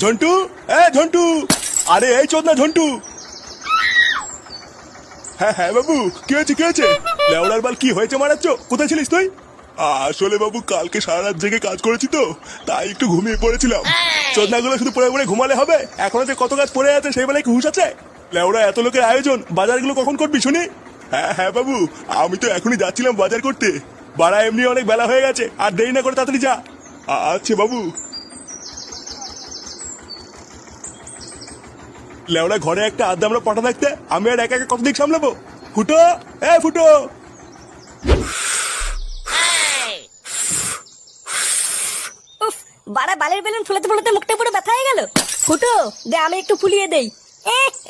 ঝন্টু, ঝন্টু, আরে এই চোদনা ঝন্টু। হ্যাঁ হ্যাঁ বাবু, কি হয়েছে কি হয়েছে? লেওড়ার বাল কি হয়েছে মারাচ্ছ? কোথায় ছিলিস তুই? আসলে বাবু কালকে সারা রাত জেগে কাজ করেছি তো, তাই একটু ঘুমিয়ে পড়েছিলাম। চোদনাগুলো শুধু পড়ে পড়ে ঘুমালে হবে? এখনো যে কত কাজ পড়ে আছে সেই বেলায় কি হুঁশ আছে? লেওড়া এত লোকের আয়োজন, বাজারগুলো কখন করবি শুনি? হ্যাঁ হ্যাঁ বাবু, আমি তো এখনই যাচ্ছিলাম বাজার করতে। বাড়া এমনি অনেক বেলা হয়ে গেছে, আর দেরি না করে তাড়াতাড়ি যা। আচ্ছা বাবু। লেওড়া ঘরে একটা আধ আমরা পাঠা থাকতে আমি আর একা একা কত দিক সামলাবো? ফুটো, ফুটো। উফ, বাড়া বালের বেলুন ফুলাতে ফুলাতে মুখটা পুরো ব্যথা হয়ে গেল। ফুটো দে, আমি একটু ফুলিয়ে দেই।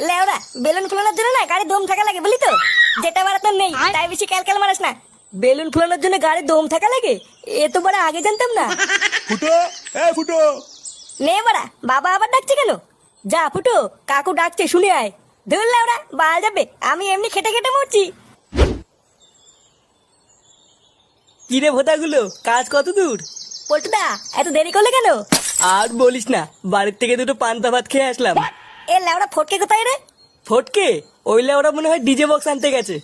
লেওরা বেলুন ফুলানোর জন্য না গাড়ি দম থাকা লাগে, বলি তো? যেটা বাড়া তোর নেই তাই বেশি ক্যালক্যাল মারাস না। বেলুন ফুলানোর জন্য গাড়ি দম থাকা লাগে? এ তো বাড়া আগে জানতাম না। ফুটো, ফুটো। নে বাড়া, বাবা আবার ডাকছে কেন? যা ফুটো, কাকু ডাকছে শুনে আয়। ধুর লেওরা, বাল যাবে, আমি এমনি খেটে খেটে মরছি। কিরে ভোটাগুলো, কাজ কত দূর? পল্টুদা, এত দেরি করলে কেন? আর বলিস না, বাড়ির থেকে দুটো পান্তা ভাত খেয়ে আসলাম। এ লেওরা ফটকে কোথায় রে? ফটকে? ওইলে ওরা মনে হয় ডিজে বক্স আনতে গেছে।